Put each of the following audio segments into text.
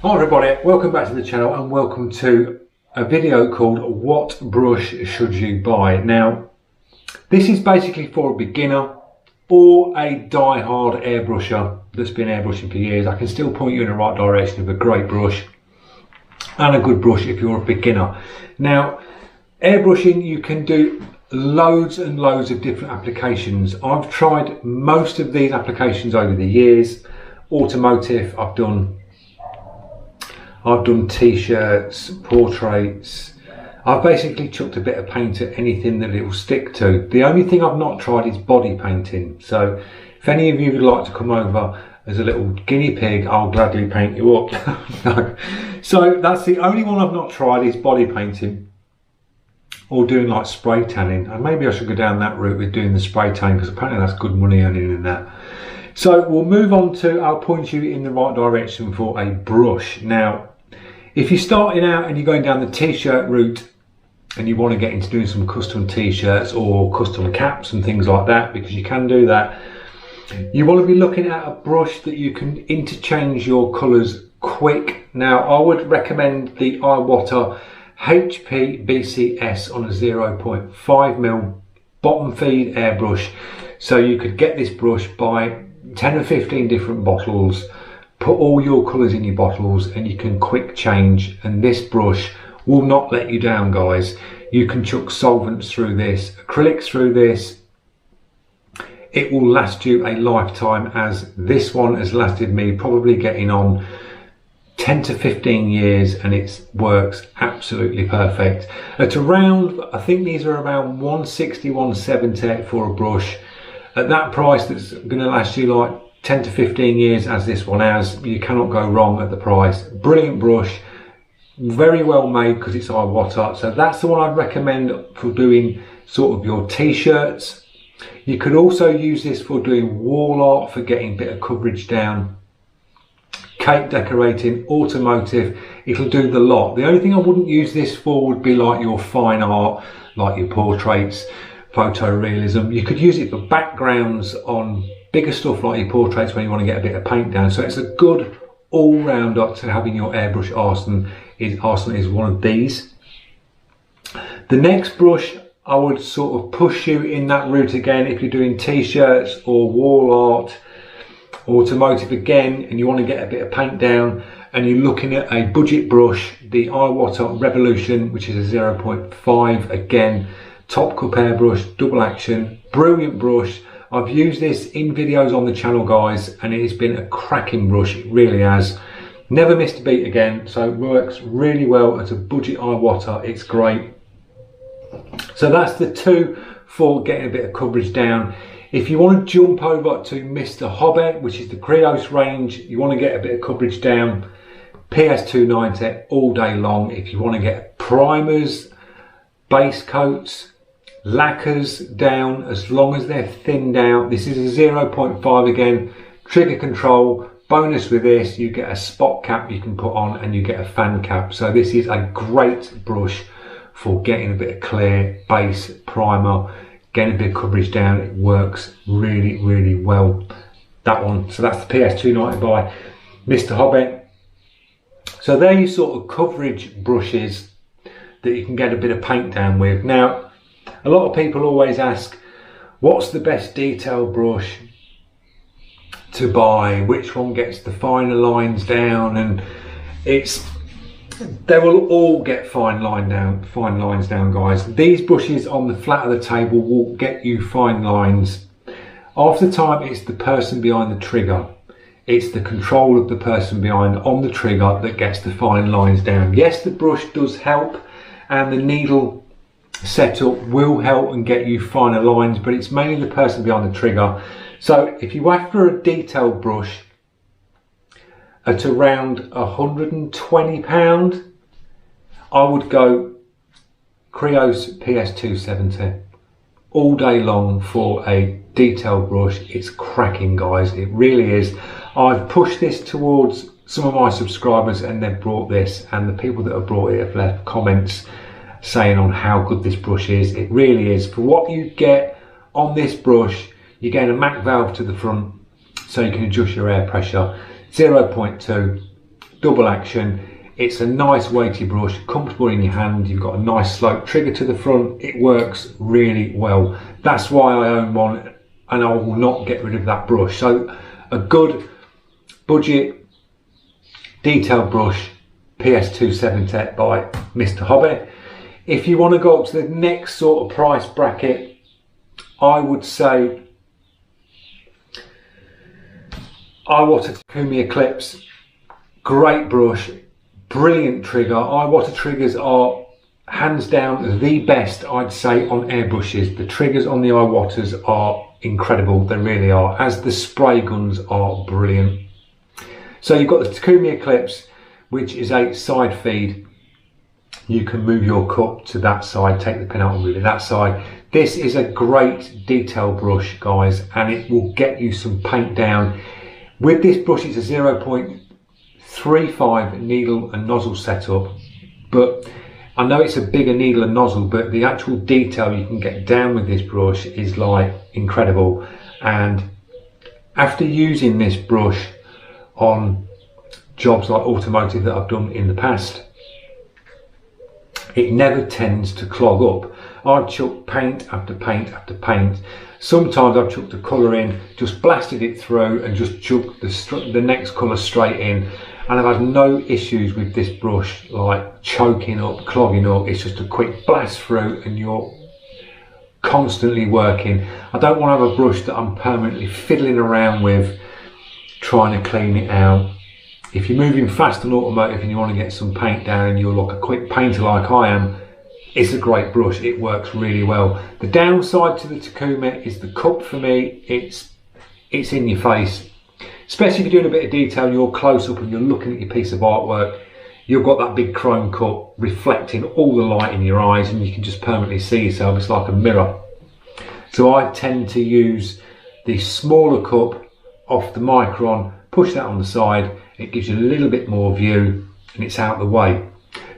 Hi everybody, welcome back to the channel and welcome to a video called What Brush Should You Buy? Now, this is basically for a beginner or a die-hard airbrusher that's been airbrushing for years. I can still point you in the right direction of a great brush and a good brush if you're a beginner. Now, airbrushing, you can do loads and loads of different applications. I've tried most of these applications over the years. Automotive, I've done t-shirts, portraits. I've basically chucked a bit of paint at anything that it will stick to. The only thing I've not tried is body painting. So if any of you would like to come over as a little guinea pig, I'll gladly paint you up. No. So that's the only one I've not tried is body painting or doing like spray tanning. And maybe I should go down that route with doing the spray tanning because apparently that's good money earning in that. So we'll move on to, I'll point you in the right direction for a brush. Now, if you're starting out and you're going down the t-shirt route and you want to get into doing some custom t-shirts or custom caps and things like that, because you can do that, you want to be looking at a brush that you can interchange your colours quick. Now, I would recommend the Iwata HP BCS on a 0.5mm bottom feed airbrush. So you could get this brush, buy 10 or 15 different bottles, put all your colours in your bottles and you can quick change, and this brush will not let you down, guys. You can chuck solvents through this, acrylics through this. It will last you a lifetime, as this one has lasted me probably getting on 10 to 15 years, and it works absolutely perfect. At around, I think these are around 160, 170 for a brush. At that price, that's going to last you like 10 to 15 years as this one has. You cannot go wrong at the price. Brilliant brush, very well made because it's Iwata. So that's the one I'd recommend for doing sort of your t-shirts. You could also use this for doing wall art, for getting a bit of coverage down, cake decorating, automotive. It'll do the lot. The only thing I wouldn't use this for would be like your fine art, like your portraits, photorealism. You could use it for backgrounds on bigger stuff like your portraits when you want to get a bit of paint down. So it's a good all-rounder to have in your airbrush arsenal. Is one of these. The next brush, I would sort of push you in that route again if you're doing t-shirts or wall art, automotive again, and you want to get a bit of paint down and you're looking at a budget brush, the Iwata Revolution, which is a 0.5 again, top cup airbrush, double action, brilliant brush. I've used this in videos on the channel, guys, and it has been a cracking brush. It really has. Never missed a beat again, so it works really well as a budget Iwata. It's great. So that's the two for getting a bit of coverage down. If you want to jump over to Mr. Hobby, which is the Krios range, you want to get a bit of coverage down, PS290 all day long. If you want to get primers, base coats, lacquers down, as long as they're thinned out. This is a 0.5 again, trigger control. Bonus with this, you get a spot cap you can put on and you get a fan cap. So this is a great brush for getting a bit of clear, base, primer, getting a bit of coverage down. It works really, really well, that one. So that's the PS290 by Mr. Hobby. So there you sort of coverage brushes that you can get a bit of paint down with. Now, a lot of people always ask, what's the best detail brush to buy? Which one gets the finer lines down? And they will all get fine lines down, guys. These brushes on the flat of the table will get you fine lines. Half the time it's the person behind the trigger. It's the control of the person behind on the trigger that gets the fine lines down. Yes, the brush does help, and the needle setup will help and get you finer lines, but it's mainly the person behind the trigger. So if you're after a detailed brush at around £120, I would go Krios PS270 all day long for a detailed brush. It's cracking, guys, it really is. I've pushed this towards some of my subscribers and they've brought this, and the people that have brought it have left comments saying on how good this brush is. It really is. For what you get on this brush, you get a MAC valve to the front so you can adjust your air pressure, 0.2, double action. It's a nice weighty brush, comfortable in your hand. You've got a nice slope trigger to the front. It works really well. That's why I own one, and I will not get rid of that brush. So a good budget detailed brush, PS270 by Mr. Hobby. If you want to go up to the next sort of price bracket, I would say Iwater Takumi Eclipse. Great brush, brilliant trigger. Iwater triggers are hands down the best, I'd say, on airbrushes. The triggers on the Iwaters are incredible, they really are, as the spray guns are brilliant. So you've got the Takumi Eclipse, which is a side feed. You can move your cup to that side, take the pin out and move it that side. This is a great detail brush, guys, and it will get you some paint down. With this brush, it's a 0.35 needle and nozzle setup, but I know it's a bigger needle and nozzle, but the actual detail you can get down with this brush is like incredible. And after using this brush on jobs like automotive that I've done in the past, it never tends to clog up. I've chucked paint after paint after paint. Sometimes I've chucked a colour in, just blasted it through and just chucked the next colour straight in, and I've had no issues with this brush like choking up, clogging up. It's just a quick blast through and you're constantly working. I don't want to have a brush that I'm permanently fiddling around with trying to clean it out. If you're moving fast on automotive and you want to get some paint down and you're like a quick painter like I am, it's a great brush. It works really well. The downside to the Takumi is the cup. For me, it's in your face, especially if you're doing a bit of detail and you're close up and you're looking at your piece of artwork. You've got that big chrome cup reflecting all the light in your eyes and you can just permanently see yourself. It's like a mirror. So I tend to use the smaller cup off the Micron, push that on the side. It gives you a little bit more view and it's out of the way.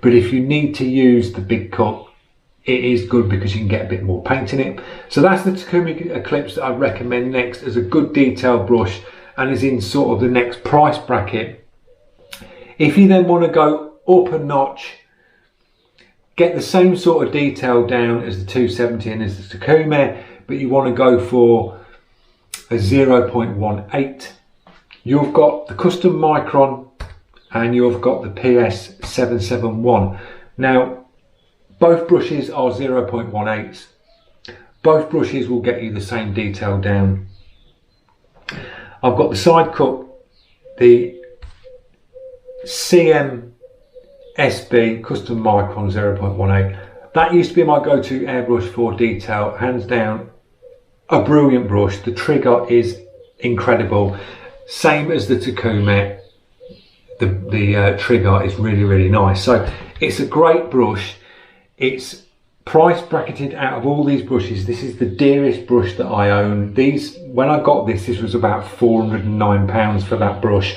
But if you need to use the big cup, it is good because you can get a bit more paint in it. So that's the Takumi Eclipse that I recommend next as a good detail brush and is in sort of the next price bracket. If you then want to go up a notch, get the same sort of detail down as the 270 and as the Takumi, but you want to go for a 0.18. You've got the custom Micron and you've got the PS771. Now, both brushes are 0.18. Both brushes will get you the same detail down. I've got the side cup, the CMSB custom Micron 0.18. That used to be my go-to airbrush for detail, hands down, a brilliant brush. The trigger is incredible. Same as the Takumi, the trigger is really, really nice. So it's a great brush. It's price bracketed out of all these brushes. This is the dearest brush that I own. These, when I got this was about £409 for that brush.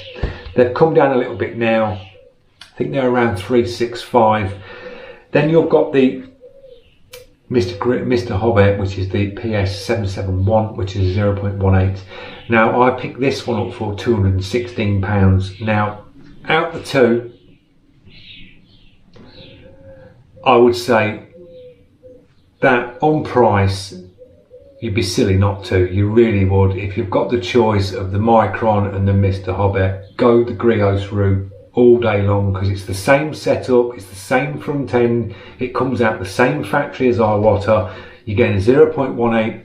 They've come down a little bit now. I think they're around £365. Then you've got the Mr. Hobby, which is the PS771, which is 0.18. Now I picked this one up for £216. Now out the two, I would say that on price, you'd be silly not to. You really would. If you've got the choice of the Micron and the Mr. Hobby, go the Griot's route all day long because it's the same setup, it's the same front end, it comes out the same factory as Iwater. You're getting a 0.18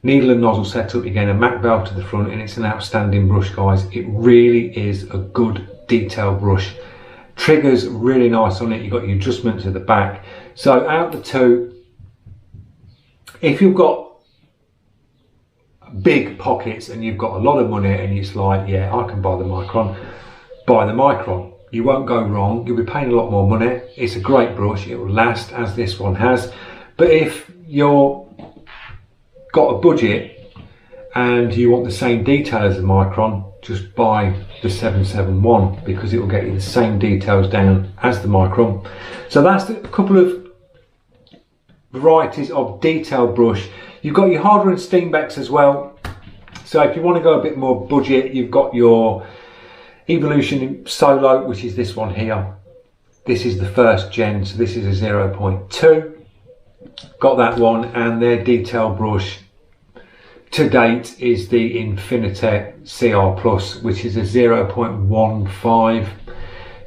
needle and nozzle setup, you're getting a Mac valve to the front, and it's an outstanding brush, guys. It really is a good detail brush. Triggers really nice on it. You've got your adjustments at the back. So out the two, if you've got big pockets and you've got a lot of money and it's like, yeah, I can buy the Micron, buy the Micron. You won't go wrong. You'll be paying a lot more money. It's a great brush. It will last, as this one has. But if you're got a budget and you want the same detail as the Micron, just buy the 771 because it will get you the same details down as the Micron. So that's a couple of varieties of detail brush. You've got your harder and Steenbecks as well. So if you want to go a bit more budget, you've got your Evolution Solo, which is this one here. This is the first gen, so this is a 0.2. Got that one, and their detail brush to date is the Infinitec CR Plus, which is a 0.15.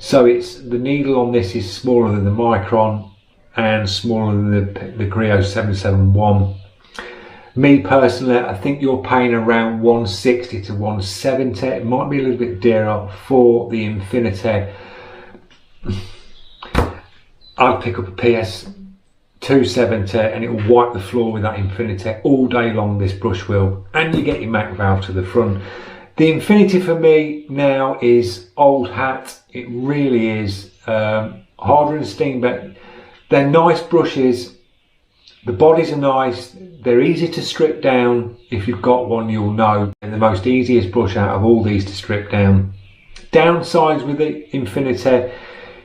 So it's, the needle on this is smaller than the Micron and smaller than the Griot 771. Me personally, I think you're paying around 160 to 170. It might be a little bit dearer for the Infinitec. I'd pick up a PS 270 and it will wipe the floor with that Infinitec all day long, this brush will, and you get your Mac valve to the front. The Infinity for me now is old hat. It really is. Harder than Steenbeck. They're nice brushes. The bodies are nice. They're easy to strip down. If you've got one, you'll know. And the most easiest brush out of all these to strip down. Downsides with the Infinity,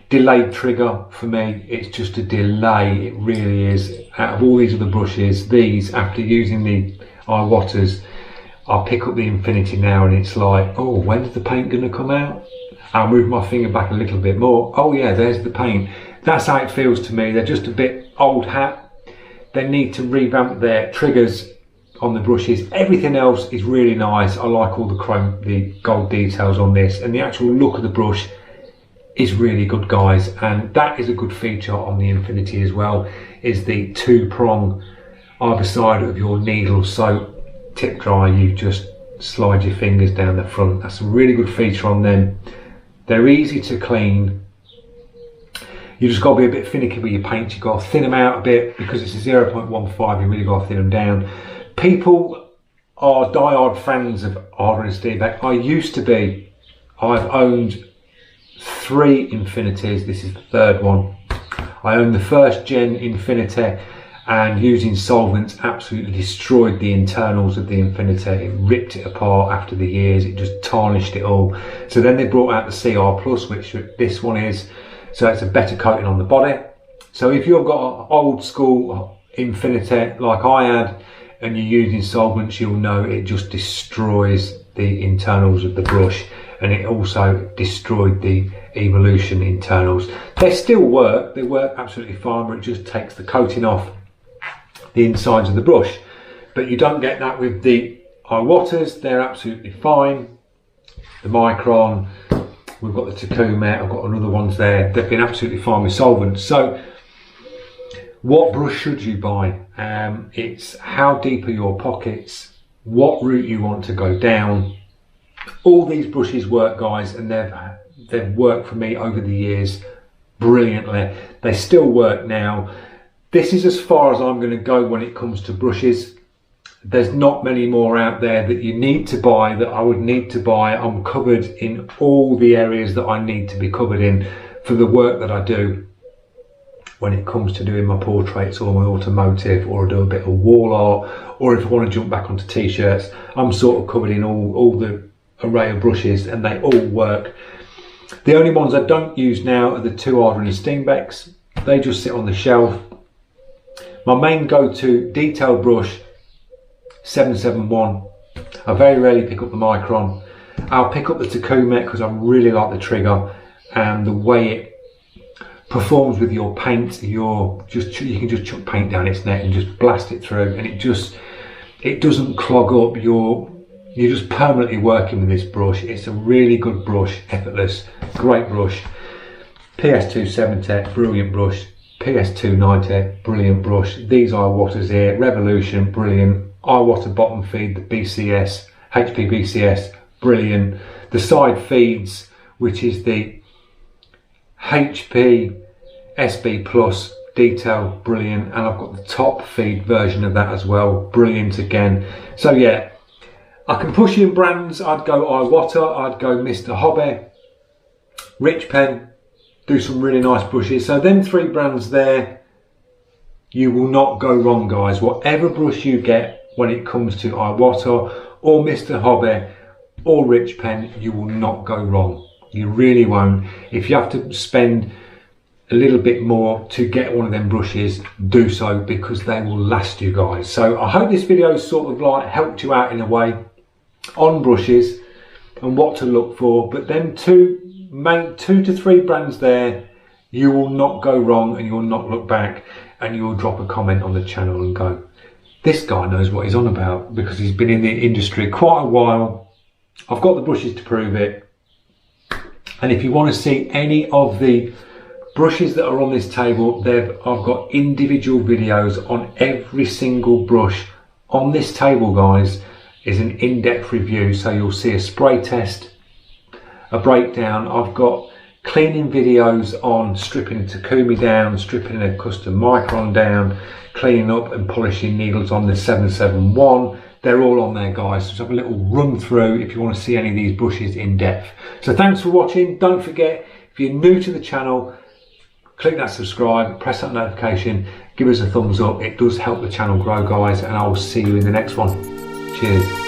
delayed trigger for me. It's just a delay. It really is. Out of all these other brushes, these, after using the Iwata's, I'll pick up the Infinity now and it's like, oh, when's the paint going to come out? I'll move my finger back a little bit more. Oh yeah, there's the paint. That's how it feels to me. They're just a bit old hat. They need to revamp their triggers on the brushes. Everything else is really nice. I like all the chrome, the gold details on this, and the actual look of the brush is really good, guys. And that is a good feature on the Infinity as well, is the 2-prong either side of your needle. So tip dry, you just slide your fingers down the front. That's a really good feature on them. They're easy to clean. You just got to be a bit finicky with your paint. You've got to thin them out a bit because it's a 0.15. You really got to thin them down. People are die-hard fans of Harder and Steenbeck. I used to be. I've owned 3 Infinities. This is the 3rd one. I owned the 1st gen Infinity, and using solvents absolutely destroyed the internals of the Infinity. It ripped it apart after the years. It just tarnished it all. So then they brought out the CR Plus, which this one is. So it's a better coating on the body. So if you've got an old school Infinity like I had and you're using solvents, you'll know it just destroys the internals of the brush, and it also destroyed the Evolution internals. They still work, they work absolutely fine, but it just takes the coating off the insides of the brush. But you don't get that with the Iwata's. They're absolutely fine. The Micron, we've got the Takuma, I've got another ones there. They've been absolutely fine with solvents. So what brush should you buy? It's how deep are your pockets, what route you want to go down. All these brushes work, guys, and they've worked for me over the years brilliantly. They still work now. This is as far as I'm going to go when it comes to brushes. There's not many more out there that you need to buy, that I would need to buy. I'm covered in all the areas that I need to be covered in for the work that I do when it comes to doing my portraits or my automotive, or do a bit of wall art, or if I want to jump back onto t-shirts. I'm sort of covered in all the array of brushes, and they all work. The only ones I don't use now are the 2 Harder and Steenbecks. They just sit on the shelf. My main go-to detail brush, 771. I very rarely pick up the Micron. I'll pick up the Takuma because I really like the trigger and the way it performs with your paint. You can just chuck paint down its neck and just blast it through, and it doesn't clog up. You're just permanently working with this brush. It's a really good brush, effortless, great brush. PS270, brilliant brush. PS290, brilliant brush. These Iwata's here, Revolution, brilliant. Iwata bottom feed, the BCS, HP BCS, brilliant. The side feeds, which is the HP SB Plus detail, brilliant. And I've got the top feed version of that as well, brilliant again. So yeah, I can push in brands. I'd go Iwata, I'd go Mr. Hobby, Rich Pen, do some really nice brushes. So them 3 brands there, you will not go wrong, guys. Whatever brush you get when it comes to Iwata or Mr. Hobby or Rich Pen, you will not go wrong. You really won't. If you have to spend a little bit more to get one of them brushes, do so, because they will last you, guys. So I hope this video sort of like helped you out in a way on brushes. and what to look for. But then make 2 to 3 brands there, you will not go wrong, and you will not look back, and you will drop a comment on the channel and go, this guy knows what he's on about, because he's been in the industry quite a while. I've got the brushes to prove it. And if you want to see any of the brushes that are on this table, I've got individual videos on every single brush on this table, guys. Is an in-depth review, so you'll see a spray test, a breakdown. I've got cleaning videos on stripping a Takumi down, stripping a custom Micron down, cleaning up and polishing needles on the 771. They're all on there, guys. So have a little run through if you want to see any of these brushes in depth. So thanks for watching. Don't forget, if you're new to the channel, click that subscribe, press that notification, give us a thumbs up. It does help the channel grow, guys, and I will see you in the next one. Cheers.